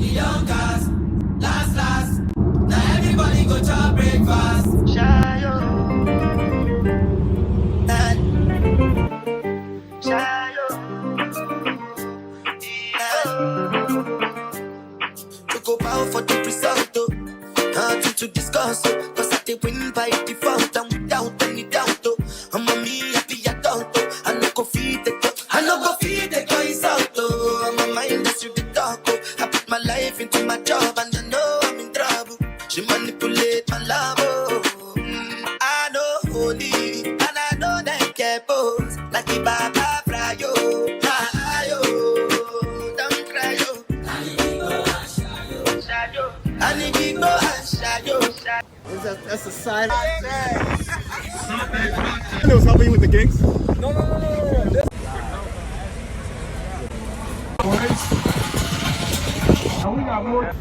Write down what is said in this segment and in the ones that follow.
young cast, last. Now everybody go to breakfast. Shayo, shayo, to go bow for the result, oh. Nothing to discuss, oh. Cause I did win by default and without any doubt, oh. I'm a me happy adult, oh. I no go feed the girl, I no go feed the girl out, oh. I'm a mindless you the talk, oh. I put my life into my job and I know I'm in trouble. She manipulate my love, oh. I know holy and I know that get both like the Baba Frayo. Ayo, don't cry, yo. I need to go and shadow. That's a side. It was helping you with the gigs. No. We got more.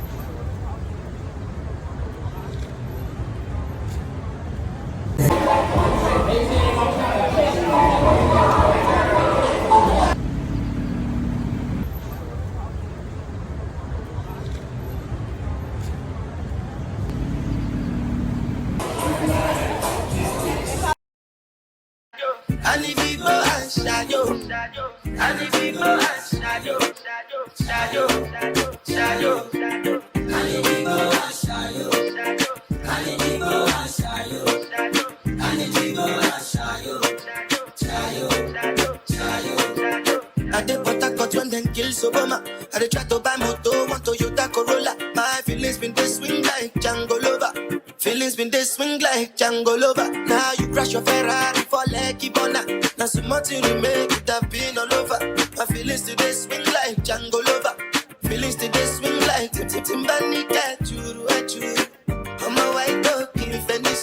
I need to go and shadow. I need to go and shadow. I need to go and shadow. I need to go and shadow. I need to go and shadow. I did what I got when them kills Obama. I did try to buy moto, one Toyota Corolla. My feelings been they swing like Django Lover. Feelings been they swing like Django Lover. Now you crash your Ferrari for Lucky Bona. Now so much you make it have been all over. My feelings today swing like Django Lover. Feelings today swing like Timbani cat churu. I'm a white dog in Fendi.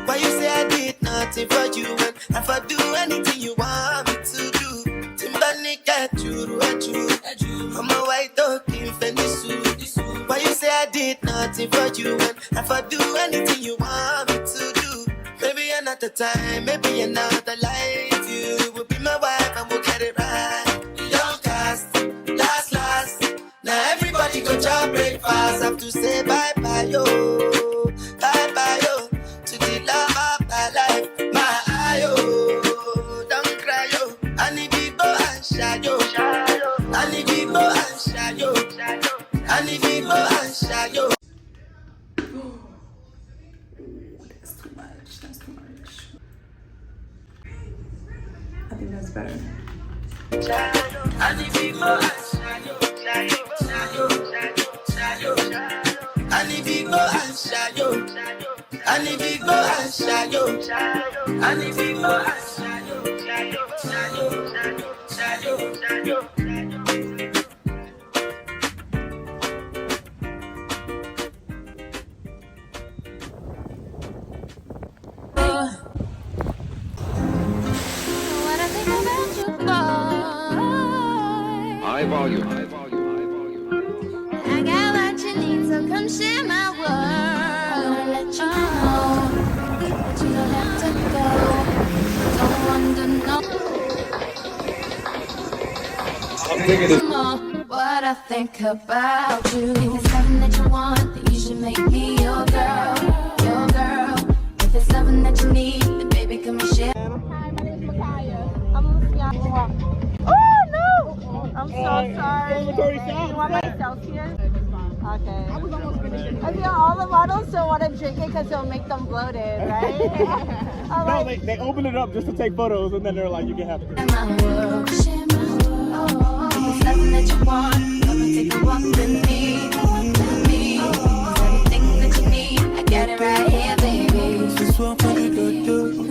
Why you say I did nothing for you when if I do anything you want me to do? Timbani cat churu. I'm a white dog in Fendi. Why you say I did nothing for you when if I do anything you want me to do? Maybe another time, maybe another life. You will be my wife and we'll get it right. Young cast, last. Now everybody go to breakfast. Have to say bye-bye, yo. Bye-bye, yo. To the love of my life. My ayo. Don't cry, yo. I need to go and shadow. I need to go and shadow. I need to go and shadow. That's too much. I think that's better. I need to go and shadow. I need to go and shadow. I need to go and shadow. I need to go and shadow. High volume. I got what you need, so come share my world. I wanna let you know that you don't have to go. Don't want to know what I think about you. If it's something that you want, then you should make me your girl. If it's something that you need, then baby come and share. I'm so sorry. You want my selfie here? Okay. I feel all the models don't want to drink it because it'll make them bloated, right? No, they open it up just to take photos and then they're like, you can have it. My world, share my world. If it's something that you want, come and take a walk with me. Everything that you need, I got it right here, baby.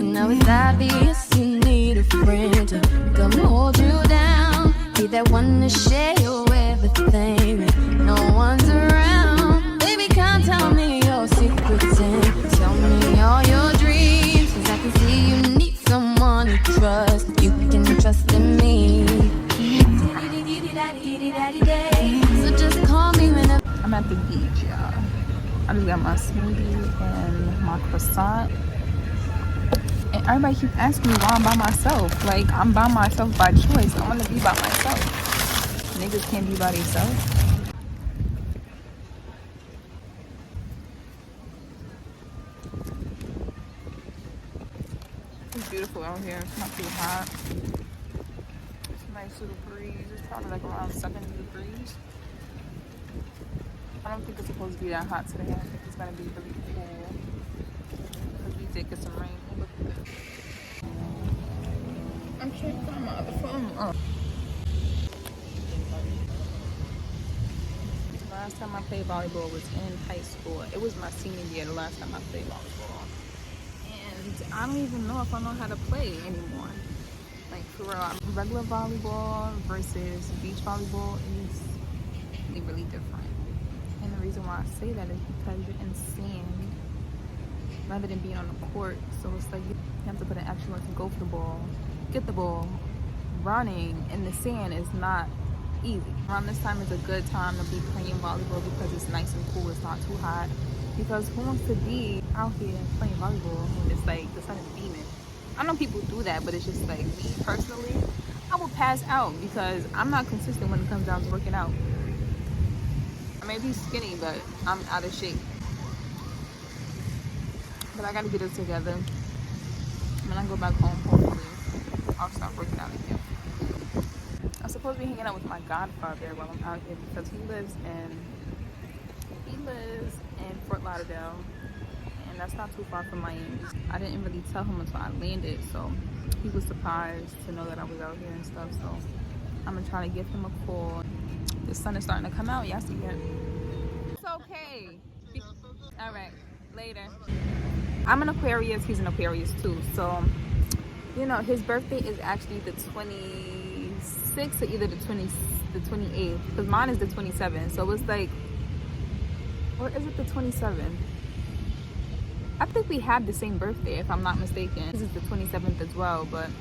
Now it's obvious you need a friend to come hold you down. Be that one to share your everything. No one's around. Baby, come tell me your secrets and tell me all your dreams. 'Cause I can see you need someone to trust. You can trust in me. So just call me whenever. I'm at the beach, y'all. I just got my smoothie and my croissant. And everybody keeps asking me why I'm by myself. Like, I'm by myself by choice. I want to be by myself. Niggas can't be by themselves. beautiful out here. It's not too hot. It's a nice little breeze. It's probably like around 70 degrees. I don't think it's supposed to be that hot today. I think it's gonna be really cool. Because we did get some rain. Look at this. I'm trying to find my other phone. Oh. Last time I played volleyball was in high school. It was my senior year, the last time I played volleyball. And I don't even know if I know how to play anymore. Like for real, regular volleyball versus beach volleyball is really, really different. And the reason why I say that is because you're in sand rather than being on the court. So it's like you have to put an extra work to go for the ball, get the ball. Running in the sand is not easy. Around this time is a good time to be playing volleyball because it's nice and cool. It's not too hot. Because who wants to be out here playing volleyball when it's like the sun is beaming? I know people do that, but it's just like me personally, I will pass out because I'm not consistent when it comes down to working out. I may be skinny, but I'm out of shape. But I gotta get it together. When I go back home, hopefully I'll start working out again. I'm supposed to be hanging out with my godfather while I'm out here because he lives in Fort Lauderdale, and that's not too far from Miami. I didn't really tell him until I landed, so he was surprised to know that I was out here and stuff. So I'm gonna try to give him a call. The sun is starting to come out. Yes, again. It's okay. All right, later. I'm an Aquarius. He's an Aquarius too. So you know his birthday is actually the 26th or either the 28th, because mine is the 27th. So it's like, or is it the 27th? I think we have the same birthday if I'm not mistaken. This is the 27th as well, but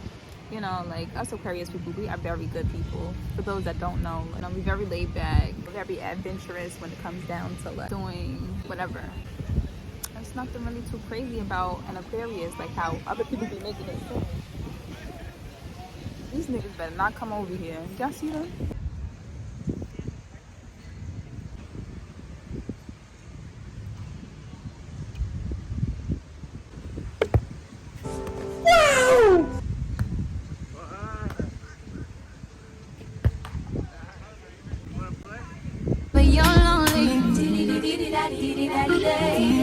you know, like us Aquarius people, we are very good people. For those that don't know, you know, we're very laid back, we're very adventurous when it comes down to like doing whatever. There's nothing really too crazy about an Aquarius, like how other people be making it seem. These niggas better not come over here. Y'all see them? But you're lonely.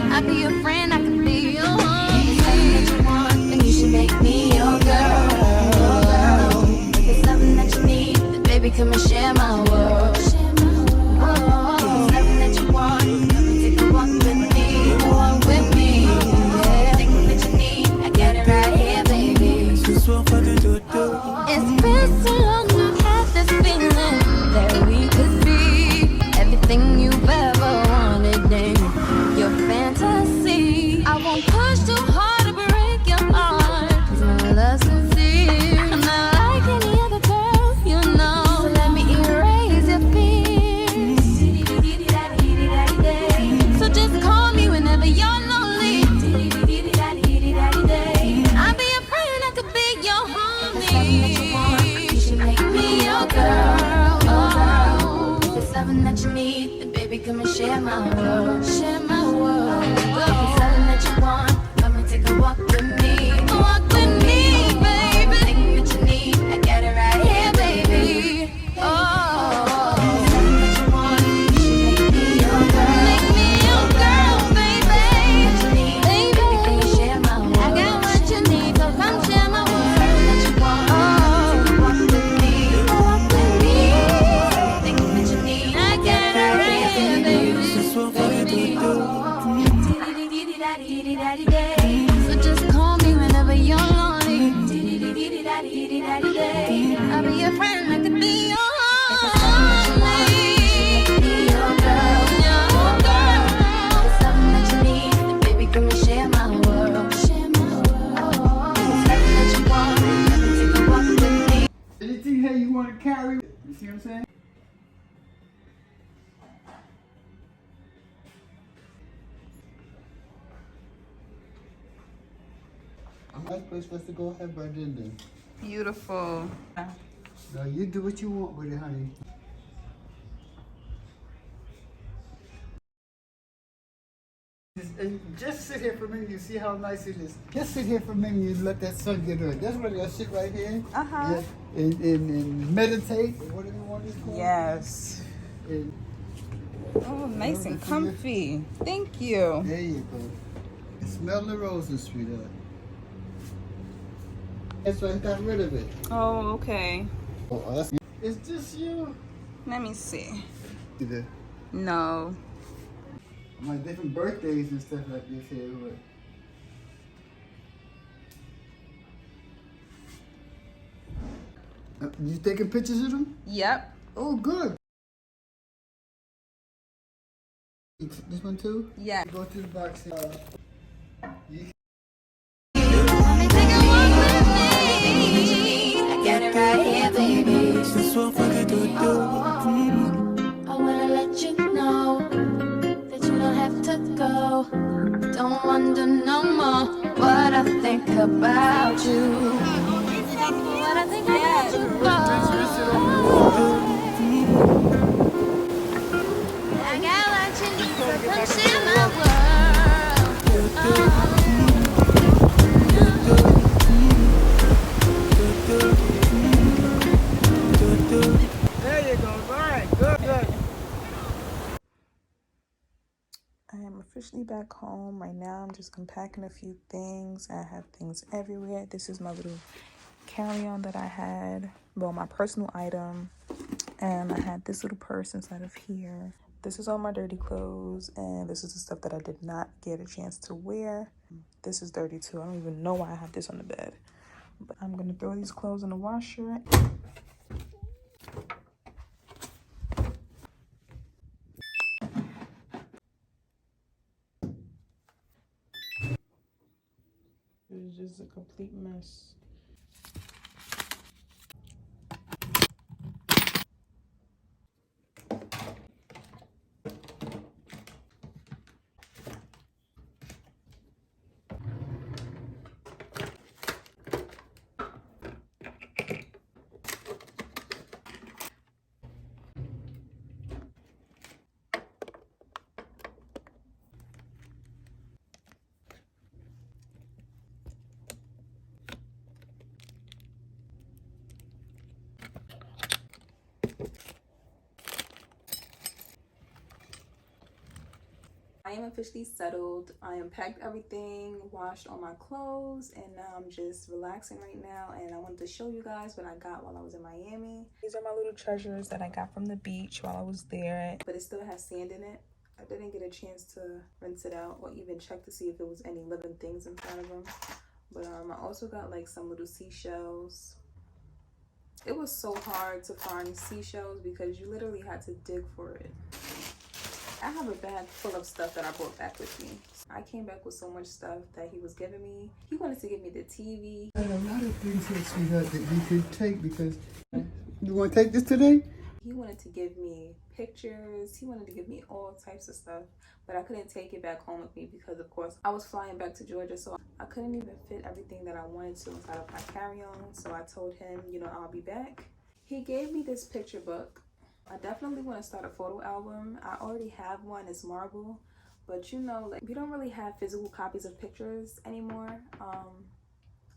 I be your friend, I can be your homie. That you want, then you should make me your girl. If it's something that you need, then baby, come and share my world. If it's something that you want, come and take a walk with me. Walk with me. Yeah. Everything that you need, I got it right here, baby. It's been so long, I've had this feeling that we could be everything you've ever wanted, baby. Your fantasy. I won't push too hard to break your heart, 'cause my love's sincere. I'm not like any other girl, you know. So let me erase your fears. So just call me whenever you're lonely. I'll be your friend, I could be your homie. You should make me your girl. Oh, if it's something that you need, then baby, come and share my world. Share my world. If it's something that you want, come and take a walk with me. Walk with me, baby. Everything that you need, I got it right here, baby. Oh, if it's something that you want, you should make me your girl. Make me your girl, baby. What you need, baby, come and share my world. I got what you need, so come share my world. That you want, take a walk with me. Walk with me. Everything that you need, I got it right here, baby. So just call me whenever you're lonely. I'll be your friend, I could be your homie. Your girl, your girl. If it's something that you need, then baby, come and share my world. Share my world. If it's something that you want, come and take a walk with me. Anything that you want to carry, you see what I'm saying? Nice place for us to go have our dinner. Beautiful. Now you do what you want with it, honey. Just sit here for a minute. You see how nice it is. Just sit here for a minute and let that sun get on. That's where you'll sit right here. Uh-huh. Yeah, and meditate, or whatever you want to call it. Yes. And Oh, nice and comfy. Thank you. there you go. Smell the roses, sweetheart. That's why I got rid of it. Oh, okay. Oh, it's just you. Let me see. Either No. my different birthdays and stuff like this here. You taking pictures of them? Yep. Oh, good. This one too? Yeah. Go to the box. You Let me take a walk with me. I got it right here, baby. I wanna let you know that you don't have to go. Don't wonder no more what I think about you. What I think about you, boy. I got what you need to punch in my world. There you go. All right. Good, good. I am officially back home. Right now I'm just unpacking a few things. I have things everywhere. This is my little carry-on that I had. Well, my personal item. And I had this little purse inside of here. This is all my dirty clothes. And this is the stuff that I did not get a chance to wear. This is dirty too. I don't even know why I have this on the bed. But I'm going to throw these clothes in the washer. It's just a complete mess. I am officially settled. I unpacked everything, washed all my clothes, and now I'm just relaxing right now. And I wanted to show you guys what I got while I was in Miami. These are my little treasures that I got from the beach while I was there, but it still has sand in it. I didn't get a chance to rinse it out or even check to see if there was any living things inside of them. But I also got like some little seashells. It was so hard to find seashells because you literally had to dig for it. I have a bag full of stuff that I brought back with me. I came back with so much stuff that he was giving me. He wanted to give me the TV. There are a lot of things here, sweetheart, that you could take because you want to take this today? He wanted to give me pictures. He wanted to give me all types of stuff, but I couldn't take it back home with me because, of course, I was flying back to Georgia, so I couldn't even fit everything that I wanted to inside of my carry-on. So I told him, you know, I'll be back. He gave me this picture book. I definitely want to start a photo album. I already have one. It's marble, but you know, like, we don't really have physical copies of pictures anymore,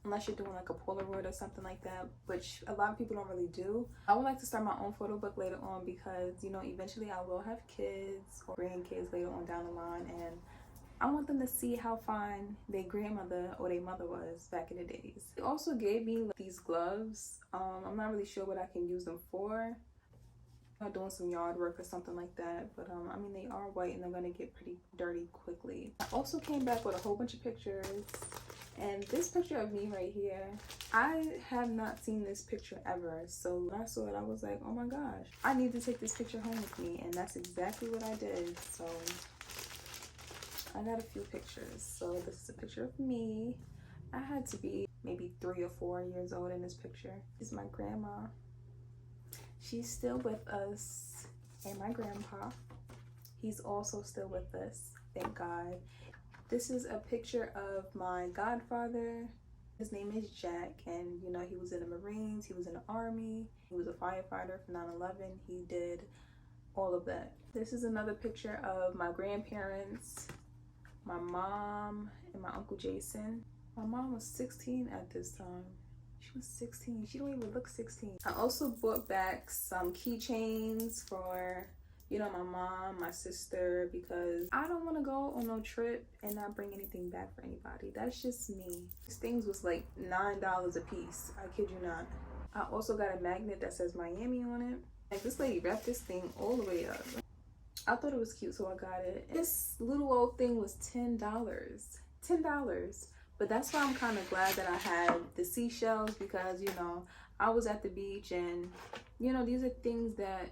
unless you're doing like a Polaroid or something like that, which a lot of people don't really do. I would like to start my own photo book later on because, you know, eventually I will have kids or grandkids later on down the line, and I want them to see how fine their grandmother or their mother was back in the days. He also gave me like, these gloves. I'm not really sure what I can use them for. I'm doing some yard work or something like that, but I mean, they are white and they're gonna get pretty dirty quickly. I also came back with a whole bunch of pictures, and this picture of me right here, I have not seen this picture ever. So when I saw it, I was like, oh my gosh, I need to take this picture home with me, and that's exactly what I did. So I got a few pictures. So this is a picture of me. I had to be maybe 3 or 4 years old in this picture. This is my grandma. She's still with us, and my grandpa, he's also still with us, thank God. This is a picture of my godfather. His name is Jack, and you know, he was in the Marines, he was in the Army, he was a firefighter for 9/11. He did all of that. This is another picture of my grandparents. my mom and my Uncle Jason. My mom was 16 at this time. She was 16. She don't even look 16. I also bought back some keychains for, you know, my mom, my sister, because I don't want to go on no trip and not bring anything back for anybody. That's just me. These things was like $9 a piece. I kid you not. I also got a magnet that says Miami on it. Like, this lady wrapped this thing all the way up. I thought it was cute, so I got it. This little old thing was $10. $10. But that's why I'm kind of glad that I had the seashells, because, you know, I was at the beach and, you know, these are things that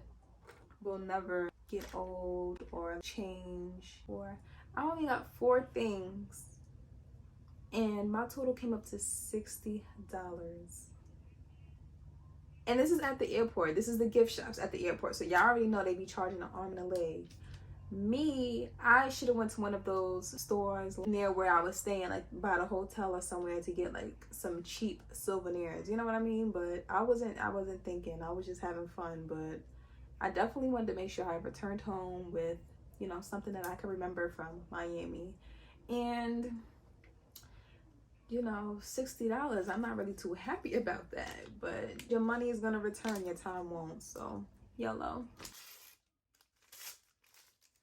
will never get old or change. Or I only got 4 things and my total came up to $60. And this is at the airport. This is the gift shops at the airport. So y'all already know they be charging an arm and a leg. Me, I should have went to one of those stores near where I was staying, like by the hotel or somewhere, to get like some cheap souvenirs. You know what I mean? But I wasn't thinking. I was just having fun. But I definitely wanted to make sure I returned home with, you know, something that I can remember from Miami. And, you know, $60, I'm not really too happy about that. But your money is gonna return, your time won't. So YOLO.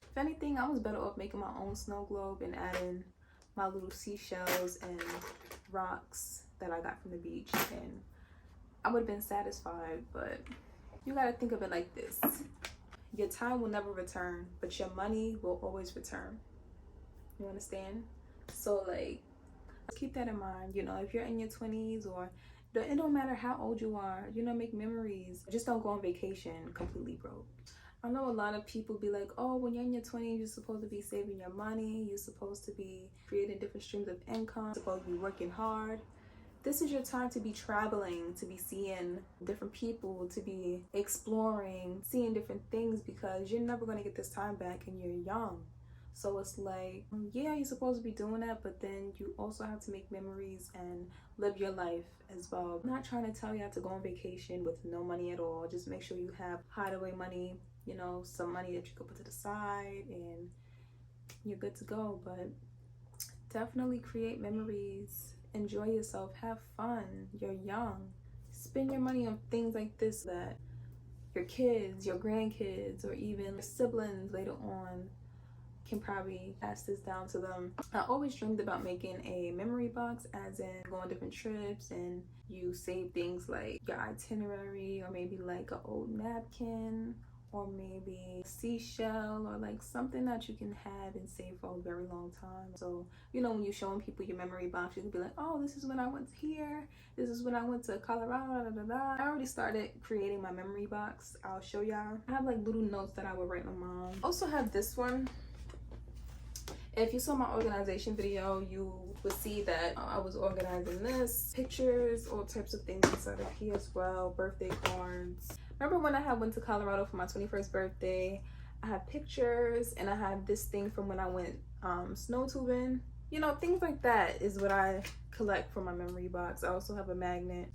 If anything, I was better off making my own snow globe and adding my little seashells and rocks that I got from the beach, and I would have been satisfied. But you gotta think of it like this: your time will never return, but your money will always return. You understand? So like, keep that in mind. You know, if you're in your 20s, or it don't matter how old you are, you know, make memories. Just don't go on vacation completely broke. I know a lot of people be like, oh, when you're in your 20s, you're supposed to be saving your money. You're supposed to be creating different streams of income. You're supposed to be working hard. This is your time to be traveling, to be seeing different people, to be exploring, seeing different things, because you're never going to get this time back and you're young. So it's like, yeah, you're supposed to be doing that, but then you also have to make memories and live your life as well. I'm not trying to tell you how to go on vacation with no money at all. Just make sure you have hideaway money, you know, some money that you can put to the side, and you're good to go. But definitely create memories, enjoy yourself, have fun. You're young. Spend your money on things like this that your kids, your grandkids, or even your siblings later on can probably pass this down to them. I always dreamed about making a memory box, as in go on different trips and you save things like your itinerary, or maybe like an old napkin, or maybe a seashell, or like something that you can have and save for a very long time. So, you know, when you're showing people your memory box, you can be like, oh, this is when I went here, this is when I went to Colorado, da, da, da. I already started creating my memory box. I'll show y'all. I have like little notes that I would write my mom. Also have this one. If you saw my organization video, you would see that I was organizing this, pictures, all types of things inside of here as well, birthday cards. Remember when I went to Colorado for my 21st birthday? I have pictures, and I have this thing from when I went snow tubing. You know, things like that is what I collect for my memory box. I also have a magnet.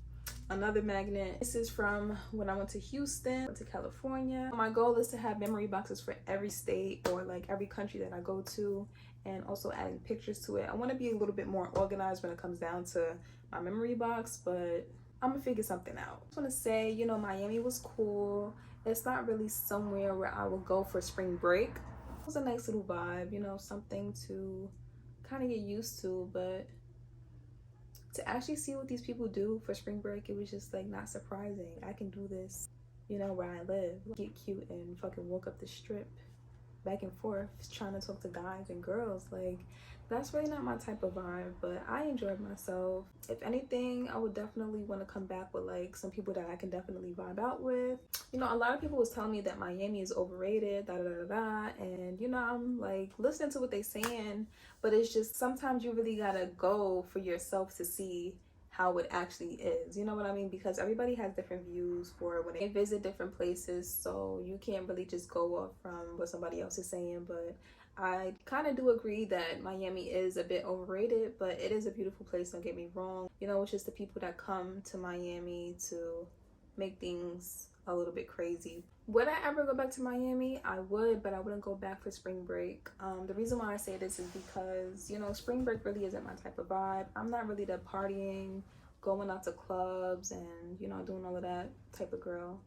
Another magnet. This is from when I went to Houston, went to California. My goal is to have memory boxes for every state, or like every country that I go to, and also adding pictures to it. I want to be a little bit more organized when it comes down to my memory box, but I'm gonna figure something out. I just want to say, you know, Miami was cool. It's not really somewhere where I would go for spring break. It was a nice little vibe, you know, something to kind of get used to, but to actually see what these people do for spring break, it was just like not surprising. I can do this, you know, where I live. Get cute and fucking walk up the strip back and forth trying to talk to guys and girls. Like, that's really not my type of vibe, but I enjoyed myself. If anything, I would definitely want to come back with like some people that I can definitely vibe out with. You know, a lot of people was telling me that Miami is overrated, da da da da, and you know, I'm like listening to what they saying, but it's just sometimes you really gotta go for yourself to see how it actually is. You know what I mean? Because everybody has different views for when they visit different places, so you can't really just go off from what somebody else is saying. But I kind of do agree that Miami is a bit overrated, but it is a beautiful place, don't get me wrong. You know, it's just the people that come to Miami to make things a little bit crazy. Would I ever go back to Miami? I would, but I wouldn't go back for spring break. The reason why I say this is because, you know, spring break really isn't my type of vibe. I'm not really the partying, going out to clubs and, you know, doing all of that type of girl.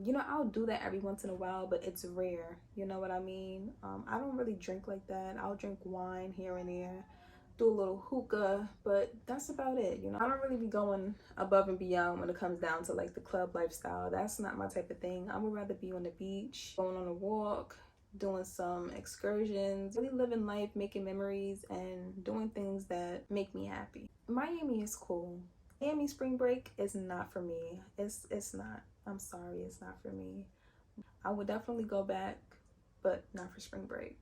You know, I'll do that every once in a while, but it's rare. You know what I mean? I don't really drink like that. I'll drink wine here and there, do a little hookah, but that's about it. You know, I don't really be going above and beyond when it comes down to like the club lifestyle. That's not my type of thing. I would rather be on the beach, going on a walk, doing some excursions, really living life, making memories, and doing things that make me happy. Miami is cool. Miami spring break is not for me. It's not. I'm sorry, it's not for me. I would definitely go back, but not for spring break.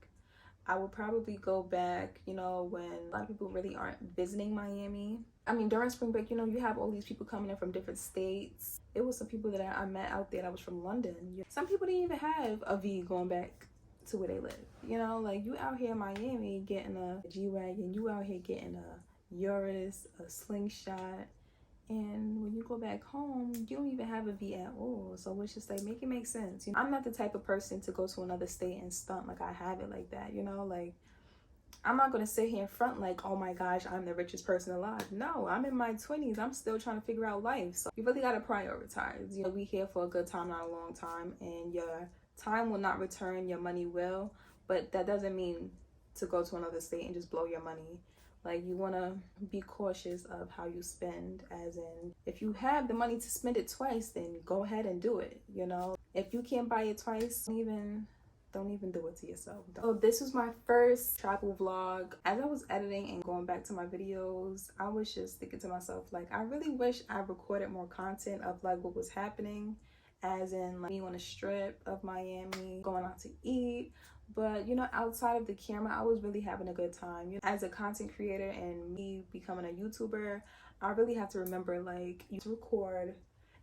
I would probably go back, you know, when a lot of people really aren't visiting Miami. I mean, during spring break, you know, you have all these people coming in from different states. It was some people that I met out there that was from London. Some people didn't even have a V going back to where they live. You know, like you out here in Miami getting a G-Wagon, you out here getting a Urus, a Slingshot. And when you go back home, you don't even have a V at all. So it's just like, make it make sense. You know, I'm not the type of person to go to another state and stunt like I have it like that. You know, like I'm not going to sit here in front like, oh my gosh, I'm the richest person alive. No, I'm in my 20s. I'm still trying to figure out life. So you really got to prioritize. You know, we here for a good time, not a long time. And your time will not return, your money will. But that doesn't mean to go to another state and just blow your money. Like, you want to be cautious of how you spend, as in, if you have the money to spend it twice, then go ahead and do it, you know? If you can't buy it twice, don't even do it to yourself. So this was my first travel vlog. As I was editing and going back to my videos, I was just thinking to myself, like, I really wish I recorded more content of like what was happening, as in like me on the strip of Miami, going out to eat. But, you know, outside of the camera, I was really having a good time. You know, as a content creator and me becoming a YouTuber, I really have to remember, like, you record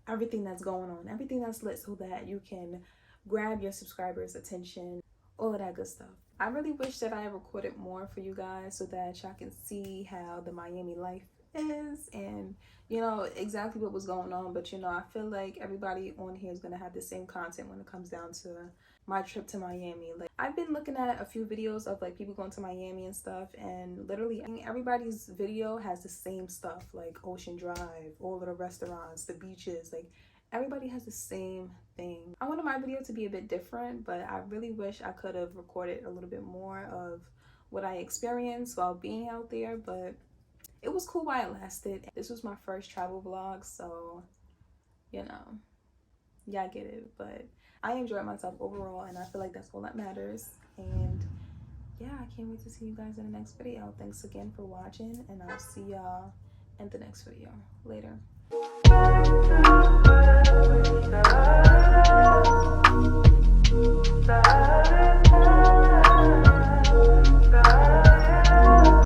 everything that's going on, everything that's lit, so that you can grab your subscribers' attention, all of that good stuff. I really wish that I recorded more for you guys so that y'all can see how the Miami life is and, you know, exactly what was going on. But, you know, I feel like everybody on here is going to have the same content when it comes down to my trip to Miami. Like, I've been looking at a few videos of like people going to Miami and stuff, and literally, I mean, everybody's video has the same stuff, like Ocean Drive, all of the restaurants, the beaches, like everybody has the same thing. I wanted my video to be a bit different, but I really wish I could have recorded a little bit more of what I experienced while being out there, but it was cool while it lasted. This was my first travel vlog, so, you know, y'all get it. But I enjoyed myself overall, and I feel like that's all that matters. And yeah, I can't wait to see you guys in the next video. Thanks again for watching, and I'll see y'all in the next video. Later.